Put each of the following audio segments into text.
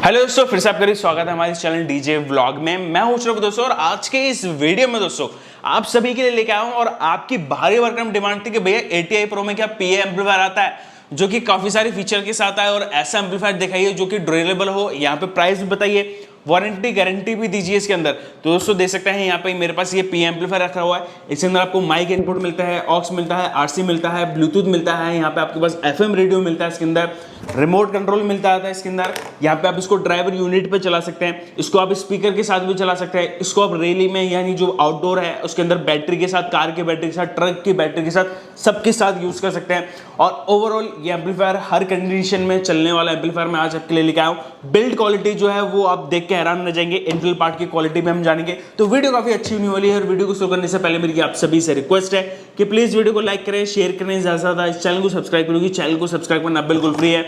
Hello दोस्तों, फिर से आपका स्वागत है हमारे चैनल डीजे व्लॉग में। मैं हूं श्रोक दोस्तों, और आज के इस वीडियो में दोस्तों आप सभी के लिए लेके आया हूं और आपकी भारी भरकम डिमांड थी कि भैया ATI प्रो में क्या PA एम्पलीफायर आता है जो कि काफी सारे फीचर के साथ आए, और ऐसा एम्पलीफायर दिखाइए जो कि ड्यूरेबल हो। यहाँ पे प्राइस भी बताइए, वारंटी गारंटी भी दीजिए इसके अंदर। तो दोस्तों देख सकते हैं यहाँ पे मेरे पास ये PA एम्पलीफायर रखा हुआ है। इसके अंदर आपको माइक इनपुट मिलता है, ऑक्स मिलता है, RC मिलता है, ब्लूटूथ मिलता है, यहाँ पे आपके पास FM रेडियो मिलता है, इसके अंदर रिमोट कंट्रोल मिलता है इसके अंदर। यहाँ पे आप इसको ड्राइवर यूनिट पे चला सकते हैं, इसको आप स्पीकर के साथ भी चला सकते हैं, इसको आप रैली में यानी जो आउटडोर है उसके अंदर बैटरी के साथ, कार की बैटरी के साथ, ट्रक की बैटरी के साथ, सबके साथ यूज कर सकते हैं। और ओवरऑल ये एम्पलीफायर हर कंडीशन में चलने वाला एम्पलीफायर मैं आज आपके लिए लेके आया हूँ। बिल्ड क्वालिटी जो है वो आप देख के हैरान रह जाएंगे। इंटरनल पार्ट की क्वालिटी में हम जानेंगे, तो वीडियो काफी अच्छी होने वाली है। और वीडियो को शुरू करने से पहले मेरी आप सभी से रिक्वेस्ट है कि प्लीज वीडियो को लाइक करें, शेयर करें, ज्यादा से ज्यादा इस चैनल को सब्सक्राइब करें। चैनल को सब्सक्राइब करना बिल्कुल फ्री है।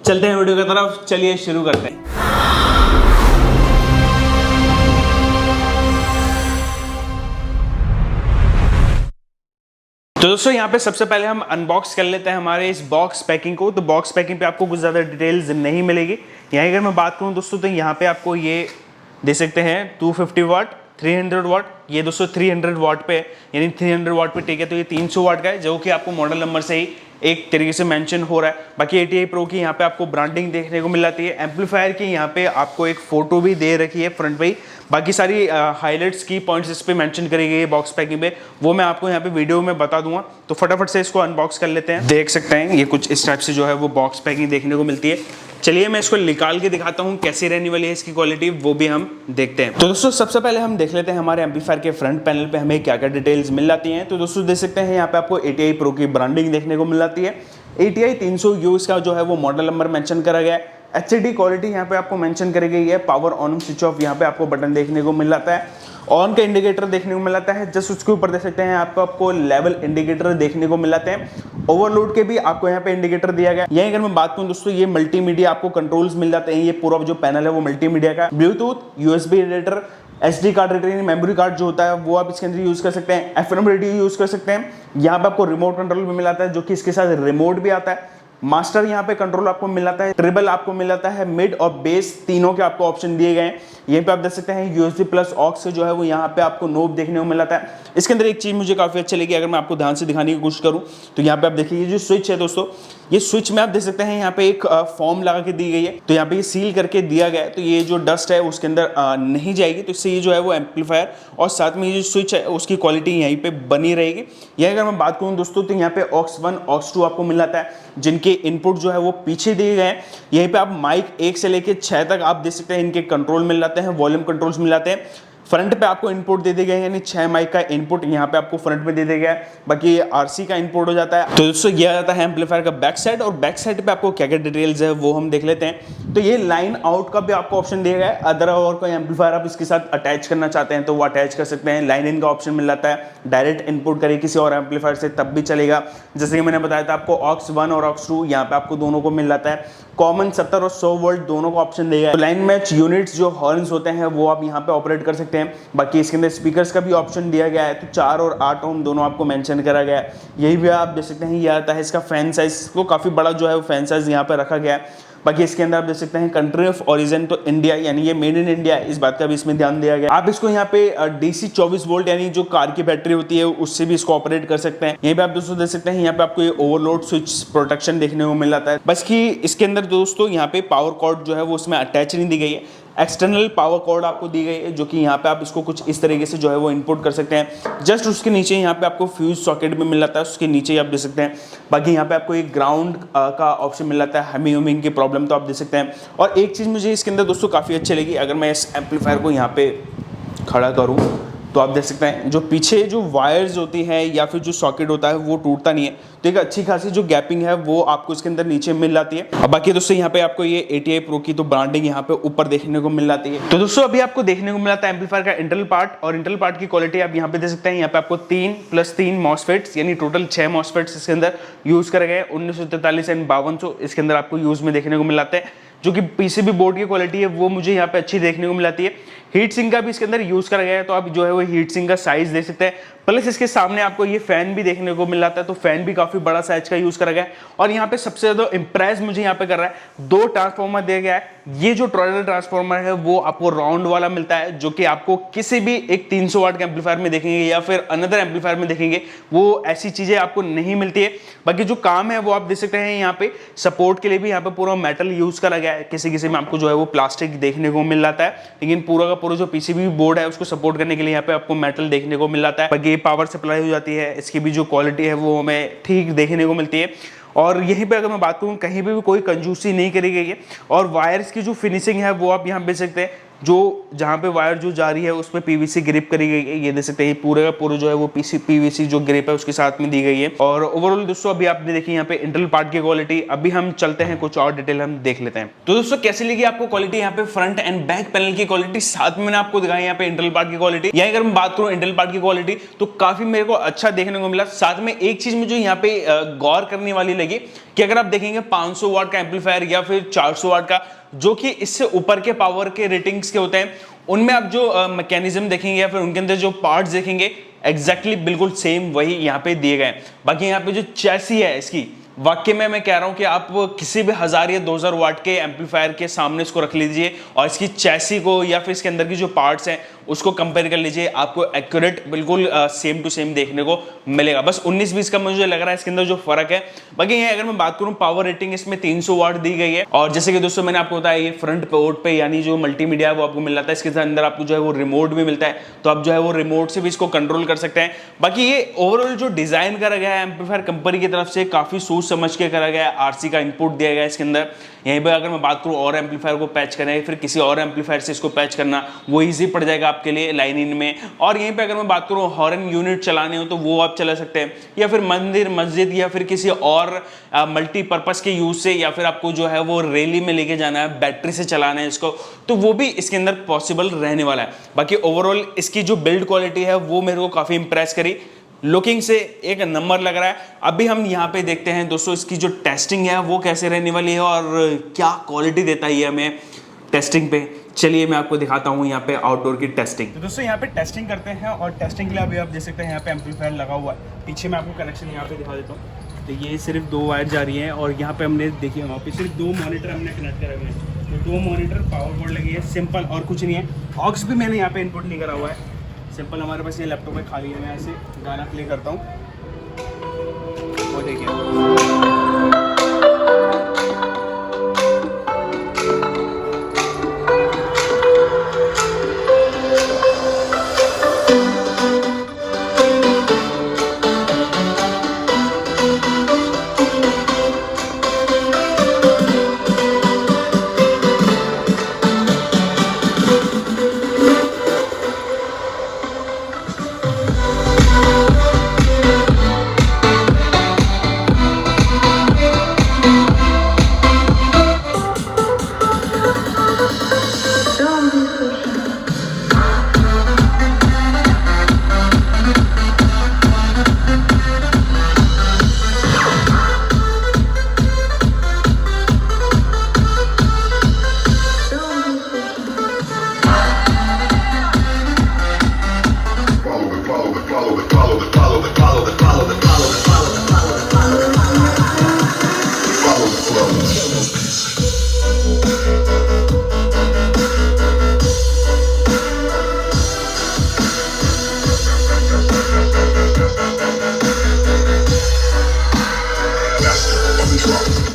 चलते हैं वीडियो की तरफ, चलिए शुरू करते हैं। तो दोस्तों यहाँ पे सबसे पहले हम अनबॉक्स कर लेते हैं हमारे इस बॉक्स पैकिंग को। तो बॉक्स पैकिंग पे आपको कुछ ज़्यादा डिटेल्स नहीं मिलेगी। यहाँ अगर मैं बात करूँ दोस्तों, तो यहाँ पे आपको ये दे सकते हैं 250 वाट, 300 वाट। ये दोस्तों 300 वाट पे, यानी 300 वाट पे ठीक है। तो ये 300 वाट का है, जो कि आपको मॉडल नंबर से ही एक तरीके से मेंशन हो रहा है। बाकी ATI प्रो की यहाँ पे आपको ब्रांडिंग देखने को मिल जाती है। एम्पलीफायर की यहाँ पे आपको एक फोटो भी दे रखी है फ्रंट पे ही। बाकी सारी हाइलाइट्स की पॉइंट्स इस पे मेंशन करी गई है बॉक्स पैकिंग पे, वो मैं आपको यहाँ पे वीडियो में बता दूंगा। तो फटाफट से इसको अनबॉक्स कर लेते हैं। देख सकते हैं ये कुछ इस टाइप से जो है वो बॉक्स पैकिंग देखने को मिलती है। चलिए मैं इसको निकाल के दिखाता हूँ कैसी रहने वाली है इसकी क्वालिटी, वो भी हम देखते हैं। तो दोस्तों सबसे पहले हम देख लेते हैं हमारे एम्पलीफायर के फ्रंट पैनल पे हमें क्या क्या डिटेल्स मिल जाती हैं। तो दोस्तों देख सकते हैं यहाँ पे आपको ATI प्रो की ब्रांडिंग देखने को मिल जाती है। ATI 300U इसका जो है वो मॉडल नंबर मेंशन करा गया है। HD क्वालिटी यहाँ पे आपको मेंशन करी गई है। पावर ऑन स्विच ऑफ यहाँ पे आपको बटन देखने को मिल जाता है। ऑन का इंडिकेटर देखने को मिल जाता है। जस्ट उसके ऊपर देख सकते हैं आपको लेवल इंडिकेटर देखने को मिल जाते हैं। ओवरलोड के भी आपको यहाँ पे इंडिकेटर दिया गया है। यहीं अगर मैं बात करूँ दोस्तों, ये मल्टीमीडिया आपको कंट्रोल्स मिल जाते हैं। ये पूरा जो पैनल है वो मल्टीमीडिया का, Bluetooth, USB reader, SD card reader, memory card जो होता है वो आप इसके अंदर यूज कर सकते हैं। FM रेडियो यूज कर सकते हैं। यहाँ पे आपको रिमोट कंट्रोल भी मिल जाता है, जो कि इसके साथ रिमोट भी आता है। मास्टर यहाँ पे कंट्रोल आपको मिल जाता है, ट्रिबल आपको मिल जाता है, मिड और बेस तीनों के आपको ऑप्शन दिए गए हैं। यहीं पे आप देख सकते हैं USB प्लस ऑक्स से जो है वो यहाँ पे आपको नोब देखने को मिल जाता है। इसके अंदर एक चीज मुझे काफी अच्छी लगी, अगर मैं आपको ध्यान से दिखाने की कोशिश करूँ तो यहाँ पे आप देखिए ये जो स्विच है दोस्तों, ये स्विच में आप देख सकते हैं यहाँ पे एक फॉर्म लगा के दी गई है। तो यहाँ पे ये सील करके दिया गया है, तो ये जो डस्ट है उसके अंदर नहीं जाएगी। तो इससे ये जो है वो एम्पलीफायर और साथ में ये जो स्विच है उसकी क्वालिटी यहीं पे बनी रहेगी। यह अगर मैं बात करूँ दोस्तों, तो यहाँ पे ऑक्स 1 ऑक्स 2 आपको मिल जाता है, जिनके इनपुट जो है वो पीछे दिए गए हैं। यहीं पे आप माइक 1 से लेके 6 तक आप देख सकते हैं इनके कंट्रोल मिल जाते हैं, वॉल्यूम कंट्रोल्स मिल जाते हैं। फ्रंट पे आपको इनपुट दे दिए गए हैं, यानी 6 माइक का इनपुट यहाँ पे आपको फ्रंट में दे दिया गया है। बाकी ये RC का इनपुट हो जाता है। तो दोस्तों ये आ जाता है एम्पलीफायर का बैक साइड, और बैक साइड पे आपको क्या क्या डिटेल्स है वो हम देख लेते हैं। तो ये लाइन आउट का भी आपको ऑप्शन दिया गया है। अदर और कोई एम्पलीफायर आप इसके साथ अटैच करना चाहते हैं तो वो अटैच कर सकते हैं। लाइन इन का ऑप्शन मिल जाता है। डायरेक्ट इनपुट करिए किसी और एम्पलीफायर से तब भी चलेगा। जैसे कि मैंने बताया था आपको ऑक्स 1 और ऑक्स 2 यहाँ पे आपको दोनों को मिल जाता है। कॉमन 70 और 100 वोल्ट दोनों को ऑप्शन देगा। तो लाइन मैच यूनिट्स जो हॉर्न्स होते हैं वो आप यहाँ पे ऑपरेट कर सकते हैं। बाकी इसके अंदर स्पीकर्स का भी ऑप्शन दिया गया है। तो 4 और 8 ओम दोनों आपको मेंशन करा गया है। यही भी आप देख सकते हैं ये आता है इसका फैन साइज, वो काफी बड़ा जो है वो फैन साइज यहाँ पे रखा गया है। बाकी इसके अंदर आप देख सकते हैं कंट्री ऑफ ओरिजिन तो इंडिया, यानी ये मेड इन इंडिया, इस बात का भी इसमें ध्यान दिया गया। आप इसको यहाँ पे DC 24 वोल्ट यानी जो कार की बैटरी होती है उससे भी इसको ऑपरेट कर सकते हैं। यहीं पे आप दोस्तों देख सकते हैं यहाँ पे आपको ये ओवरलोड स्विच प्रोटेक्शन देखने को मिल जाता है। बस कि इसके अंदर दोस्तों यहाँ पे पावर कॉर्ड जो है वो उसमें अटैच नहीं दी गई है। एक्सटर्नल पावर कॉर्ड आपको दी गई है, जो कि यहाँ पे आप इसको कुछ इस तरीके से जो है वो इनपुट कर सकते हैं। जस्ट उसके नीचे यहाँ पे आपको फ्यूज सॉकेट भी मिल जाता है, उसके नीचे ही आप देख सकते हैं। बाकी यहाँ पे आपको एक ग्राउंड का ऑप्शन मिल जाता है। हमिंग की प्रॉब्लम तो आप देख सकते हैं। और एक चीज़ मुझे इसके अंदर दोस्तों काफ़ी अच्छी लगी, अगर मैं इस एम्पलीफायर को यहाँ पे खड़ा करूँ तो आप देख सकते हैं जो पीछे जो वायर्स होती है या फिर जो सॉकेट होता है वो टूटता नहीं है। तो एक अच्छी खासी जो गैपिंग है वो आपको इसके अंदर नीचे मिल जाती है। अब बाकी दोस्तों यहाँ पे आपको ये ATI प्रो की तो ब्रांडिंग यहाँ पे ऊपर देखने को मिल जाती है। तो दोस्तों अभी आपको देखने को मिल जाता है एम्पलीफायर का इंटरनल पार्ट, और इंटरनल पार्ट की क्वालिटी आप यहाँ पे देख सकते हैं। यहाँ पे आपको 3+3 मॉसफेट्स यानी टोटल 6 मॉसफेट्स इसके अंदर यूज करे गए। 1943 एंड 5200 इसके अंदर आपको यूज में देखने को मिल जाते हैं। जो कि PCB बोर्ड की क्वालिटी है वो मुझे यहाँ पे अच्छी देखने को मिल जाती है। हीट सिंक का भी इसके अंदर यूज करा गया है, तो आप जो है वो हीट सिंक का साइज देख सकते हैं। प्लस इसके सामने आपको ये फैन भी देखने को मिल जाता है, तो फैन भी काफी बड़ा साइज का यूज करा गया है। और यहाँ पे सबसे ज्यादा इंप्रेस मुझे यहाँ पे कर रहा है 2 ट्रांसफॉर्मर दिया गया है। ये जो टॉरॉयडल ट्रांसफॉर्मर है वो आपको राउंड वाला मिलता है, जो कि आपको किसी भी एक 300 वाट के एम्पलीफायर में देखेंगे या फिर अनदर एम्पलीफायर में देखेंगे, वो ऐसी चीजें आपको नहीं मिलती है। बाकी जो काम है वो आप देख सकते हैं, यहाँ पे सपोर्ट के लिए भी यहाँ पे पूरा मेटल यूज करा गया है। किसी किसी में आपको जो है वो प्लास्टिक देखने को मिल जाता है, लेकिन पूरा का पूरा जो पीसीबी बोर्ड है उसको सपोर्ट करने के लिए यहाँ पे आपको मेटल देखने को मिल जाता है। बाकी पावर सप्लाई हो जाती है, इसकी भी जो क्वालिटी है वो हमें ठीक देखने को मिलती है। और यहीं पे अगर मैं बात करूं, कहीं पे भी कोई कंजूसी नहीं करी गई है। और वायर्स की जो फिनिशिंग है वो आप यहाँ देख सकते हैं, जो जहाँ पे वायर जो जा रही है उस पर पीवीसी ग्रिप करी गई है, ये देख सकते हैं। पूरे का पूरा जो है वो पीवीसी जो ग्रिप है उसके साथ में दी गई है। और ओवरऑल दोस्तों अभी आपने देखी यहाँ पे इंटरनल पार्ट की क्वालिटी। अभी हम चलते हैं कुछ और डिटेल हम देख लेते हैं। तो दोस्तों कैसी लगी आपको क्वालिटी यहाँ पे फ्रंट एंड बैक पैनल की क्वालिटी, साथ में मैंने आपको दिखाई यहाँ पे इंटरनल पार्ट की क्वालिटी। यहाँ अगर मैं बात करूँ इंटरनल पार्ट की क्वालिटी तो काफी मेरे को अच्छा देखने को मिला। साथ में एक चीज मुझे यहाँ पे गौर करने वाली लगी कि अगर आप देखेंगे 500 वाट का एम्पलीफायर या फिर 400 वाट का, जो कि इससे ऊपर के पावर के रेटिंग्स के होते हैं, उनमें आप जो मैकेनिज्म देखेंगे या फिर उनके अंदर जो पार्ट्स देखेंगे एग्जैक्टली बिल्कुल सेम वही यहाँ पे दिए गए। बाकी यहाँ पे जो चैसी है इसकी, वाकई में मैं कह रहा हूं कि आप किसी भी 1000 या 2000 वाट के एम्पलीफायर के सामने इसको रख लीजिए और इसकी चैसी को या फिर इसके अंदर की जो पार्ट्स हैं उसको कंपेयर कर लीजिए, आपको एक्यूरेट बिल्कुल सेम टू सेम देखने को मिलेगा। बस 19-20 का मुझे लग रहा है इसके अंदर जो फर्क है। बाकी ये अगर मैं बात करूं पावर रेटिंग इसमें 300 वाट दी गई है। और जैसे कि दोस्तों मैंने आपको बताया, ये फ्रंट पोर्ट पे यानी जो मल्टीमीडिया है वो आपको मिल जाता है। इसके अंदर आपको जो है वो रिमोट भी मिलता है, तो आप जो है वो रिमोट से भी इसको कंट्रोल कर सकते हैं। बाकी ये ओवरऑल जो डिजाइन करा गया है एम्पलीफायर कंपनी की तरफ से काफी सोच समझ के करा गया है। आरसी का इनपुट दिया गया है इसके अंदर। यहीं पे अगर मैं बात करूं और एम्पलीफायर को पैच करना है फिर किसी और एम्पलीफायर से इसको पैच करना, वो इजी पड़ जाएगा आपके लिए लाइन इन में। और यहीं पे अगर मैं बात करूं हॉर्न यूनिट चलाने हो तो वो आप चला सकते हैं, या फिर मंदिर मस्जिद या फिर किसी और मल्टीपर्पज के यूज से, या फिर आपको जो है वो रैली में लेके जाना है, बैटरी से चलाना है इसको, तो वो भी इसके अंदर पॉसिबल रहने वाला है। बाकी ओवरऑल इसकी जो बिल्ड क्वालिटी है वो मेरे को काफी इंप्रेस करी। लुकिंग से एक नंबर लग रहा है। अभी हम यहाँ पे देखते हैं दोस्तों इसकी जो टेस्टिंग है वो कैसे रहने वाली है और क्या क्वालिटी देता है ये हमें टेस्टिंग पे। चलिए मैं आपको दिखाता हूँ यहाँ पे आउटडोर की टेस्टिंग। तो दोस्तों यहाँ पे टेस्टिंग करते हैं और टेस्टिंग के लिए अभी आप देख सकते हैं यहाँ पे एम्पलीफायर लगा हुआ है। पीछे मैं आपको कनेक्शन यहाँ पे दिखा देता हूँ। तो ये सिर्फ 2 वायर जा रही हैं और यहाँ पे हमने देखिए वहाँ पे सिर्फ 2 मॉनिटर हमने कनेक्ट करे हुए हैं। तो 2 मॉनिटर, पावर बोर्ड लगी है, सिंपल और कुछ नहीं है। ऑक्स भी मैंने यहाँ पे इनपुट नहीं करा हुआ है, सिंपल हमारे पास ये लैपटॉप में खाली है। मैं ऐसे गाना प्ले करता हूँ, वो देखिए।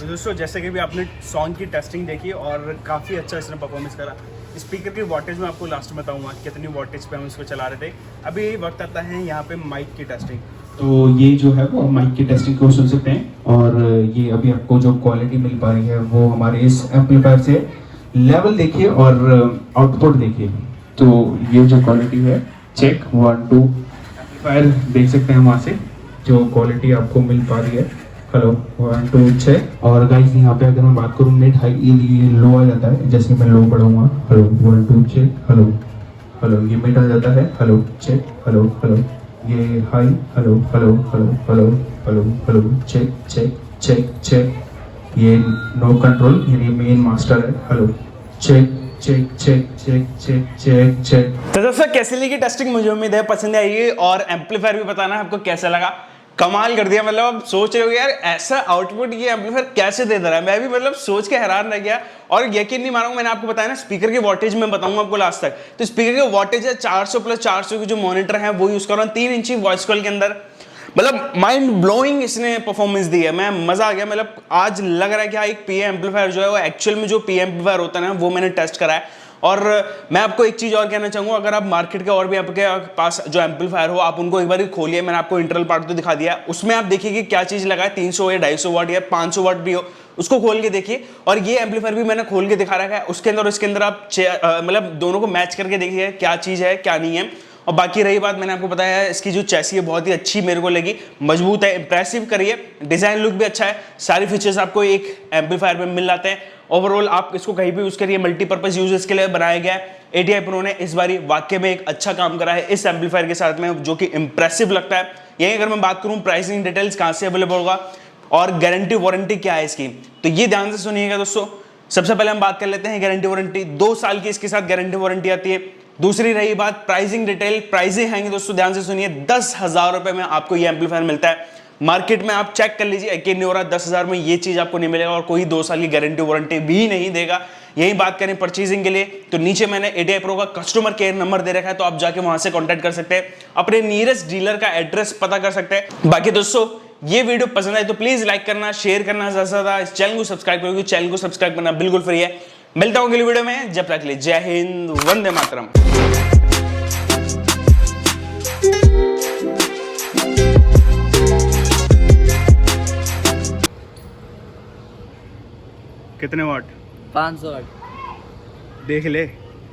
दोस्तों जैसे कि भी आपने सॉन्ग की टेस्टिंग देखी और काफ़ी अच्छा इसने परफॉर्मेंस करा। स्पीकर की वॉटेज में आपको लास्ट में बताऊंगा कितनी वॉटेज पे हम इसको चला रहे थे। अभी वक्त आता है यहाँ पे माइक की टेस्टिंग। तो ये जो है वो माइक की टेस्टिंग को सुन सकते हैं और ये अभी आपको जो क्वालिटी मिल पा रही है वो हमारे इस एम्पलीफायर से लेवल देखिए और आउटपुट देखिए। तो ये जो क्वालिटी है चेक 1 2 एम्पलीफायर देख सकते हैं वहाँ से जो क्वालिटी आपको मिल पा रही है। Hello 1 2 check. और गाइस यहाँ पे अगर मैं बात करूँ मिड हाई ये लो आ जाता है, जैसे मैं लो बढ़ाऊंगा हेलो 1 2 चेक हेलो हेलो, ये मिड आ जाता है हेलो चेक हेलो हेलो, ये high hello hello hello hello hello hello check check check check, ये नो कंट्रोल यानी मेन मास्टर है hello check check check check check check check. तो दोस्तों कैसे लगी टेस्टिंग, मुझे उम्मीद है पसंद आएगी और एम्पलीफायर भी बताना आपको कैसा लगा। कमाल कर दिया, मतलब आप सोच रहे हो यार ऐसा आउटपुट ये एम्पलीफायर कैसे दे रहा है। मैं भी मतलब सोच के हैरान रह गया और यकीन नहीं मानूंगा। मैंने आपको बताया ना स्पीकर की वॉटेज मैं बताऊंगा आपको लास्ट तक। तो स्पीकर की वॉटेज है 400 प्लस 400 की जो मॉनिटर है वो यूज कर रहा हूँ 3 इंची वॉइस कॉल के अंदर। मतलब माइंड ब्लोइंग इसने परफॉर्मेंस दी है, मैं मजा आ गया। मतलब आज लग रहा है कि हाँ एक पीए एम्पलीफायर जो है वो एक्चुअल में जो पीए एम्पलीफायर होता है ना वो मैंने टेस्ट करा है। और मैं आपको एक चीज और कहना चाहूंगा, अगर आप मार्केट के और भी आपके पास जो एम्पलीफायर हो आप उनको एक बार खोलिए। मैंने आपको इंटरनल पार्ट तो दिखा दिया, उसमें आप देखिए कि क्या चीज लगा है, 300 या 250 वाट या 500 वाट भी हो, उसको खोल के देखिए। और ये एम्पलीफायर भी मैंने खोल के दिखा रखा है, उसके अंदर और इसके अंदर आप मतलब दोनों को मैच करके देखिए क्या चीज है क्या नहीं है। और बाकी रही बात, मैंने आपको बताया है इसकी जो चैसी है बहुत ही अच्छी मेरे को लगी, मजबूत है, इंप्रेसिव करिए, डिजाइन लुक भी अच्छा है, सारी फीचर्स आपको एक एम्पलीफायर में मिल जाते हैं। ओवरऑल आप इसको कहीं भी यूज करिए, मल्टीपर्पज यूजेस के लिए बनाया गया है। ATI प्रो ने इस बारी वाकई में एक अच्छा काम करा है इस एम्पलीफायर के साथ में, जो कि इंप्रेसिव लगता है। यही अगर मैं बात करूं प्राइसिंग डिटेल्स कहां से अवेलेबल होगा और गारंटी वारंटी क्या है इसकी, तो ये ध्यान से सुनिएगा दोस्तों। सबसे पहले हम बात कर लेते हैं गारंटी वारंटी। 2 साल की इसके साथ गारंटी वारंटी आती है। दूसरी रही बात प्राइसिंग डिटेल, प्राइसिंग आएंगे दोस्तों ध्यान से सुनिए। 10,000 रुपए में आपको ये एम्पलीफायर मिलता है। मार्केट में आप चेक कर लीजिए, यकीन नहीं हो रहा 10,000 में ये चीज आपको नहीं मिलेगा और कोई 2 साल की गारंटी वारंटी भी नहीं देगा। यही बात करें परचेजिंग के लिए तो नीचे मैंने ATI प्रो का कस्टमर केयर नंबर दे रखा है, तो आप जाके वहां से कॉन्टैक्ट कर सकते हैं, अपने नियरेस्ट डीलर का एड्रेस पता कर सकते हैं। बाकी दोस्तों ये वीडियो पसंद आए तो प्लीज लाइक करना, शेयर करना, ज्यादा से ज्यादा इस चैनल को सब्सक्राइब करोगे, चैनल को सब्सक्राइब करना बिल्कुल फ्री है। मिलता हूं अगली वीडियो में, जब तक के लिए जय हिंद, वंदे मातरम। कितने वाट? 500 वाट। देख ले,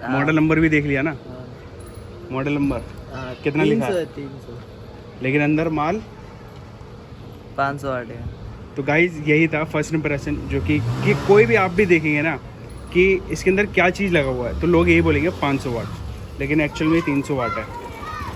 मॉडल नंबर भी देख लिया ना, मॉडल नंबर कितना लिखा है? 300। लेकिन अंदर माल 500 वाट है। तो गाइज यही था फर्स्ट इंप्रेशन, जो कि कोई भी आप भी देखेंगे ना कि इसके अंदर क्या चीज़ लगा हुआ है तो लोग यही बोलेंगे 500 वाट, लेकिन एक्चुअल में 300 वाट है।